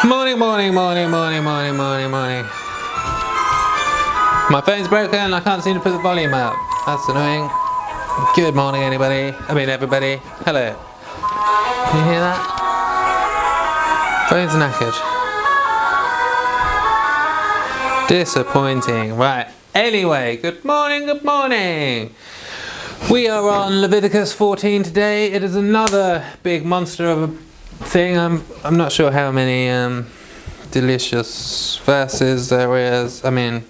Morning. My phone's broken, I can't seem to put the volume up. That's annoying. Good morning, everybody. Hello. Can you hear that? Phone's knackered. Disappointing. Right. Anyway, good morning. We are on Leviticus 14 today. It is another big monster of a thing. I'm not sure how many delicious verses there is. I mean,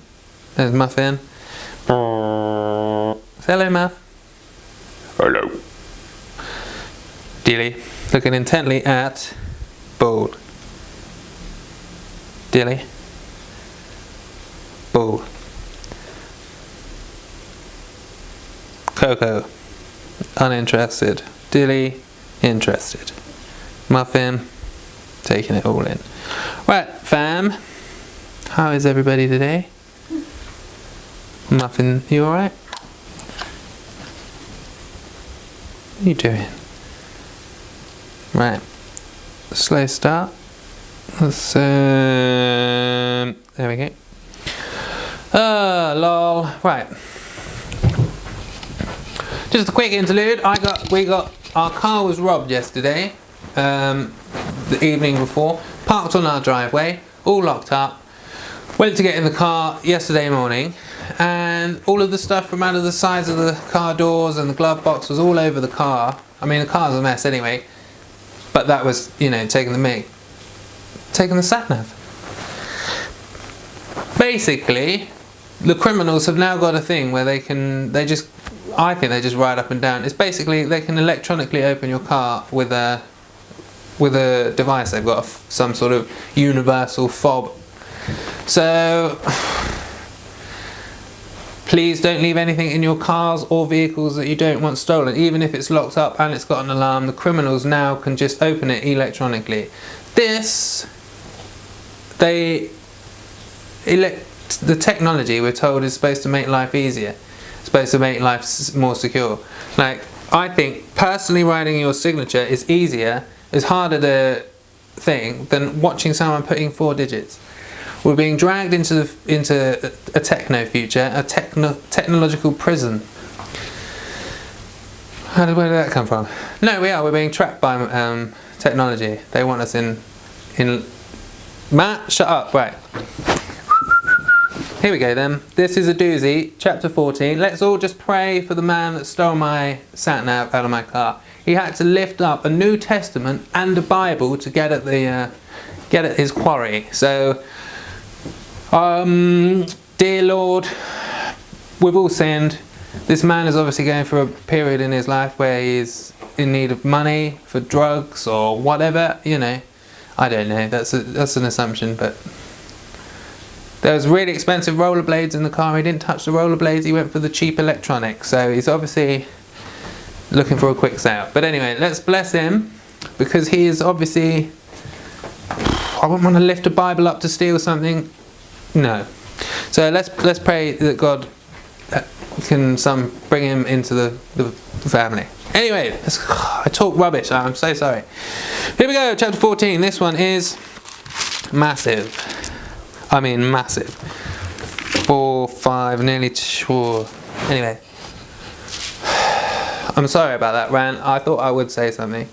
there's Muffin. Say hello, Muff. Hello. Dilly, looking intently at Bald. Dilly. Bald. Coco, uninterested. Dilly, interested. Muffin, taking it all in. Right, fam. How is everybody today? Muffin, you alright? What are you doing? Right. Slow start. Let's, there we go. Lol. Right. Just a quick interlude. Our car was robbed yesterday, the evening before. Parked on our driveway, all locked up. Went to get in the car yesterday morning, and all of the stuff from out of the sides of the car doors and the glove box was all over the car. I mean, the car's a mess anyway, but that was, taking the sat nav. Basically, the criminals have now got a thing where I think they just ride up and down. It's basically they can electronically open your car with a device. They've got some sort of universal fob. So please don't leave anything in your cars or vehicles that you don't want stolen. Even if it's locked up and it's got an alarm, the criminals now can just open it electronically. The technology, we're told, is supposed to make life easier. It's supposed to make life more secure. Like, I think personally writing your signature is harder to thing than watching someone put in 4 digits. We're being dragged into a techno future, a technological prison. Where did that come from? No, we're being trapped by technology. They want us in. Matt, shut up. Right. Here we go then. This is a doozy, chapter 14. Let's all just pray for the man that stole my sat-nav out of my car. He had to lift up a New Testament and a Bible to get at his quarry. So, dear Lord, we've all sinned. This man is obviously going through a period in his life where he's in need of money for drugs or whatever. I don't know. That's an assumption, but. There was really expensive rollerblades in the car. He didn't touch the rollerblades. He went for the cheap electronics. So he's obviously looking for a quick sale. But anyway, let's bless him, because he is obviously. I wouldn't want to lift a Bible up to steal something. No. So let's pray that God can bring him into the family. Anyway, I talk rubbish. I'm so sorry. Here we go. Chapter 14. This one is massive. I mean massive. 4, 5, nearly 4. Anyway. I'm sorry about that rant. I thought I would say something.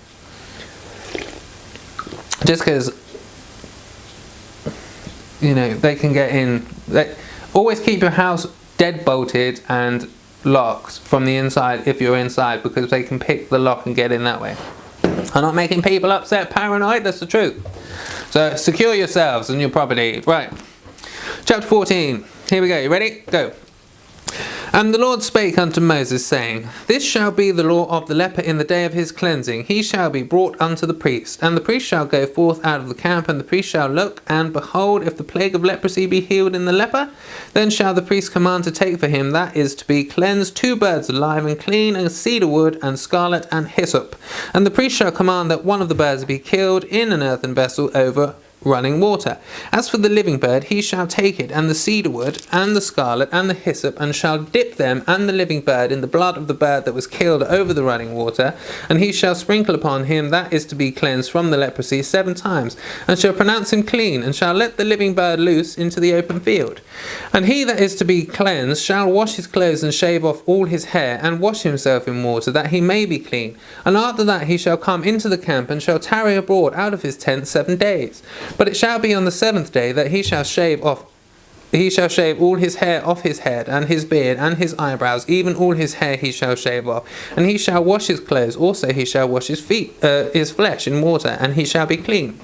Just because, they can get in. Always keep your house dead bolted and locked from the inside if you're inside, because they can pick the lock and get in that way. I'm not making people upset, paranoid, that's the truth. So secure yourselves and your property. Right. Chapter 14. Here we go. You ready? Go. And the Lord spake unto Moses, saying, This shall be the law of the leper in the day of his cleansing. He shall be brought unto the priest. And the priest shall go forth out of the camp, and the priest shall look, and behold, if the plague of leprosy be healed in the leper, then shall the priest command to take for him, that is to be cleansed, 2 birds alive and clean, and cedar wood, and scarlet, and hyssop. And the priest shall command that one of the birds be killed in an earthen vessel over running water. As for the living bird, he shall take it, and the cedar wood, and the scarlet, and the hyssop, and shall dip them and the living bird in the blood of the bird that was killed over the running water, and he shall sprinkle upon him that is to be cleansed from the leprosy 7 times, and shall pronounce him clean, and shall let the living bird loose into the open field. And he that is to be cleansed shall wash his clothes, and shave off all his hair, and wash himself in water, that he may be clean. And after that he shall come into the camp, and shall tarry abroad out of his tent 7 days. But it shall be on the 7th day that he shall shave all his hair off his head, and his beard, and his eyebrows, even all his hair he shall shave off. And he shall wash his clothes, also he shall wash his flesh in water, and he shall be clean.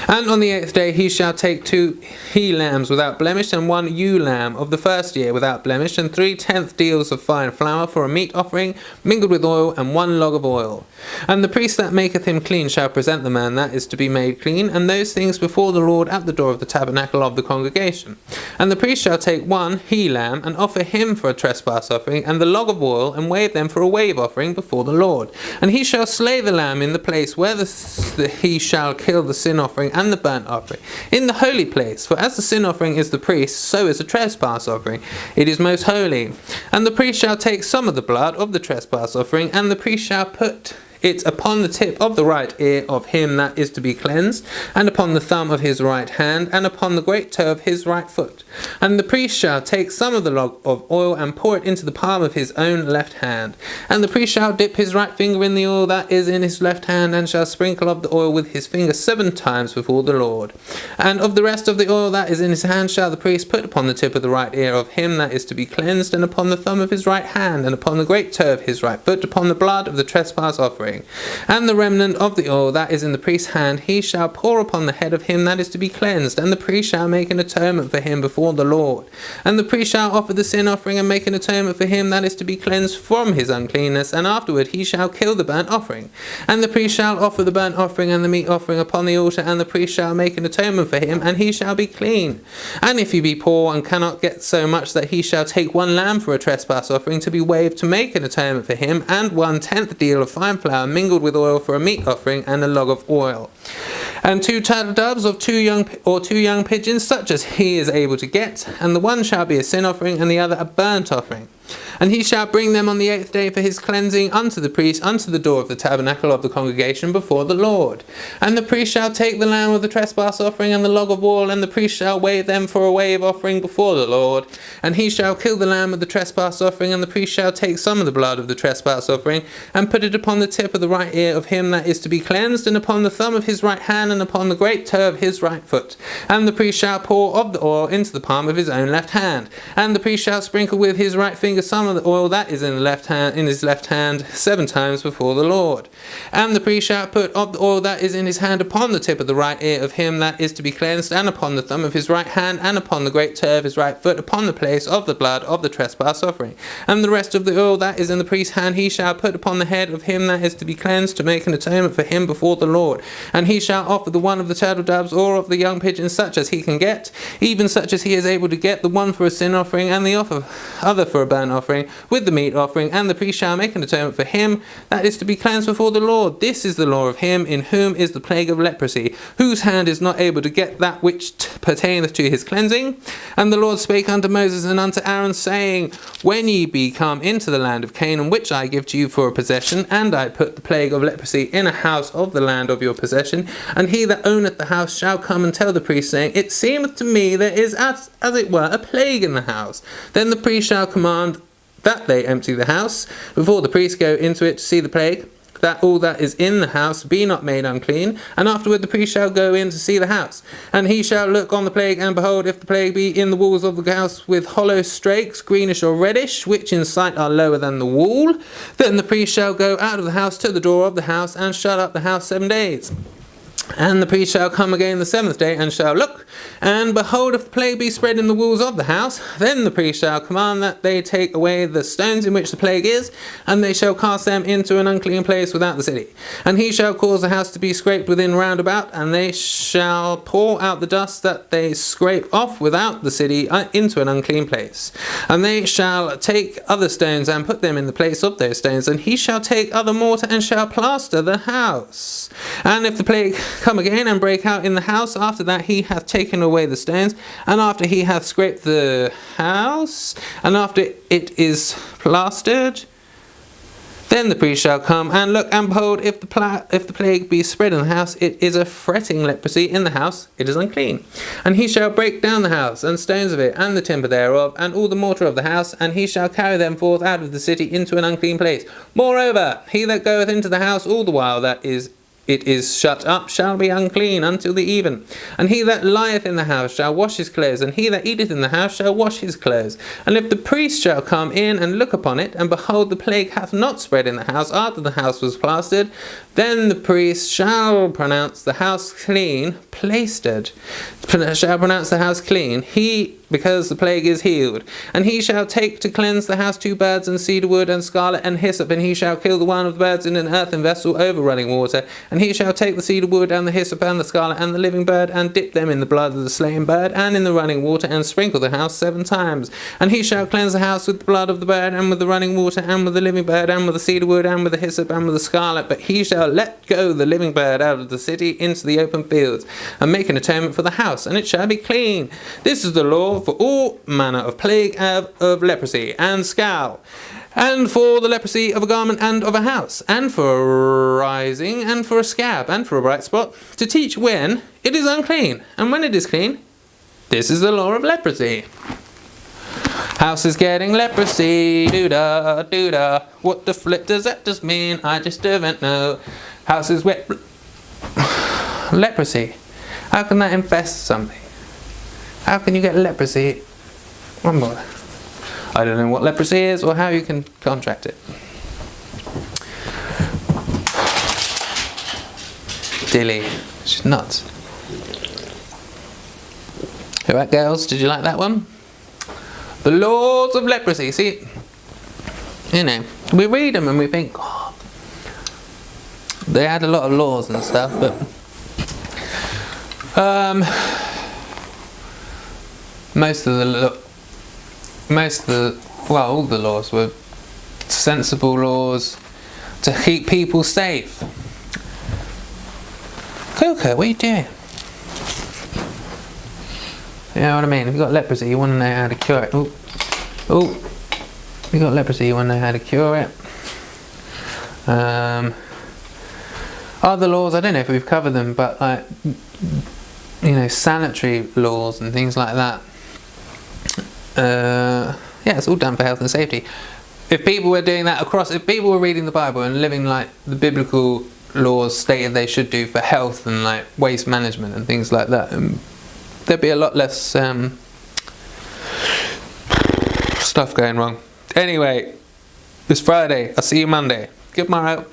And on the 8th day he shall take 2 he-lambs without blemish, and 1 ewe-lamb of the first year without blemish, and 3/10 deals of fine flour for a meat offering, mingled with oil, and 1 log of oil. And the priest that maketh him clean shall present the man that is to be made clean, and those things before the Lord at the door of the tabernacle of the congregation. And the priest shall take 1 he-lamb, and offer him for a trespass offering, and the log of oil, and wave them for a wave offering before the Lord. And he shall slay the lamb in the place where he shall kill the sin offering and the burnt offering, in the holy place. For as the sin offering is the priest, so is a trespass offering. It is most holy. And the priest shall take some of the blood of the trespass offering, and the priest shall put it upon the tip of the right ear of him that is to be cleansed, and upon the thumb of his right hand, and upon the great toe of his right foot. And the priest shall take some of the log of oil, and pour it into the palm of his own left hand. And the priest shall dip his right finger in the oil that is in his left hand, and shall sprinkle of the oil with his finger 7 times before the Lord. And of the rest of the oil that is in his hand shall the priest put upon the tip of the right ear of him that is to be cleansed, and upon the thumb of his right hand, and upon the great toe of his right foot, upon the blood of the trespass offering. And the remnant of the oil that is in the priest's hand he shall pour upon the head of him that is to be cleansed, and the priest shall make an atonement for him before the Lord. And the priest shall offer the sin offering, and make an atonement for him that is to be cleansed from his uncleanness, and afterward he shall kill the burnt offering. And the priest shall offer the burnt offering and the meat offering upon the altar, and the priest shall make an atonement for him, and he shall be clean. And if he be poor and cannot get so much, that he shall take 1 lamb for a trespass offering to be waved, to make an atonement for him, and 1/10 deal of fine flour mingled with oil for a meat offering, and a log of oil. And 2 turtle doves of 2 young pigeons, such as he is able to get, and the one shall be a sin offering, and the other a burnt offering. And he shall bring them on the 8th day for his cleansing unto the priest, unto the door of the tabernacle of the congregation before the Lord. And the priest shall take the lamb of the trespass offering and the log of oil, and the priest shall wave them for a wave offering before the Lord. And he shall kill the lamb of the trespass offering, and the priest shall take some of the blood of the trespass offering, and put it upon the tip of the right ear of him that is to be cleansed, and upon the thumb of his right hand, and upon the great toe of his right foot. And the priest shall pour of the oil into the palm of his own left hand. And the priest shall sprinkle with his right finger some of the oil that is in his left hand 7 times before the Lord. And the priest shall put of the oil that is in his hand upon the tip of the right ear of him that is to be cleansed, and upon the thumb of his right hand, and upon the great toe of his right foot, upon the place of the blood of the trespass offering. And the rest of the oil that is in the priest's hand he shall put upon the head of him that is to be cleansed, to make an atonement for him before the Lord. And he shall offer the one of the turtle doves, or of the young pigeons, such as he can get, even such as he is able to get, the one for a sin offering, and the other for a burnt offering, with the meat offering. And the priest shall make an atonement for him that is to be cleansed before the Lord. This is the law of him in whom is the plague of leprosy, whose hand is not able to get that which pertaineth to his cleansing. And the Lord spake unto Moses and unto Aaron, saying, When ye be come into the land of Canaan, which I give to you for a possession, and I put the plague of leprosy in a house of the land of your possession, and he that owneth the house shall come and tell the priest, saying, It seemeth to me there is as it were a plague in the house. Then the priest shall command that they empty the house before the priest go into it to see the plague, that all that is in the house be not made unclean. And afterward the priest shall go in to see the house, and he shall look on the plague, and behold, if the plague be in the walls of the house with hollow strakes, greenish or reddish, which in sight are lower than the wall, then the priest shall go out of the house to the door of the house, and shut up the house 7 days. And the priest shall come again the 7th day, and shall look, and behold, if the plague be spread in the walls of the house, then the priest shall command that they take away the stones in which the plague is, and they shall cast them into an unclean place without the city. And he shall cause the house to be scraped within round about, and they shall pour out the dust that they scrape off without the city into an unclean place. And they shall take other stones, and put them in the place of those stones, and he shall take other mortar, and shall plaster the house. And if the plague come again and break out in the house after that he hath taken away the stones, and after he hath scraped the house, and after it is plastered, then the priest shall come and look, and behold, if the plague be spread in the house, it is a fretting leprosy in the house, it is unclean. And he shall break down the house, and stones of it, and the timber thereof, and all the mortar of the house, and he shall carry them forth out of the city into an unclean place. Moreover, he that goeth into the house all the while that it is shut up shall be unclean until the even. And he that lieth in the house shall wash his clothes, and he that eateth in the house shall wash his clothes. And if the priest shall come in and look upon it, and behold, the plague hath not spread in the house after the house was plastered, then the priest shall pronounce the house clean, shall pronounce the house clean, because the plague is healed. And he shall take to cleanse the house 2 birds, and cedar wood, and scarlet, and hyssop, and he shall kill the one of the birds in an earthen vessel over running water. And he shall take the cedar wood, and the hyssop, and the scarlet, and the living bird, and dip them in the blood of the slain bird, and in the running water, and sprinkle the house 7 times. And he shall cleanse the house with the blood of the bird, and with the running water, and with the living bird, and with the cedar wood, and with the hyssop, and with the scarlet. But he shall let go the living bird out of the city into the open fields, and make an atonement for the house, and it shall be clean. This is the law for all manner of plague of leprosy and scowl, and for the leprosy of a garment and of a house, and for a rising, and for a scab, and for a bright spot, to teach when it is unclean, and when it is clean. This is the law of leprosy. House is getting leprosy, doo-da, doo-da. What the flip does that just mean? I just don't know. House is wet. Leprosy. How can that infest something? How can you get leprosy? One more. I don't know what leprosy is or how you can contract it. Dilly. She's nuts. Alright, girls, did you like that one? The laws of leprosy. See, you know, we read them and we think, oh, they had a lot of laws and stuff, but all the laws were sensible laws to keep people safe. Coco, what are you doing? You know what I mean? If you've got leprosy, you want to know how to cure it. Oh, if you've got leprosy, you want to know how to cure it. Other laws, I don't know if we've covered them, but like, you know, sanitary laws and things like that. Yeah, it's all done for health and safety. If people were doing that if people were reading the Bible and living like the biblical laws stated they should do for health and like waste management and things like that, there'd be a lot less stuff going wrong. Anyway, it's Friday. I'll see you Monday. Good morrow.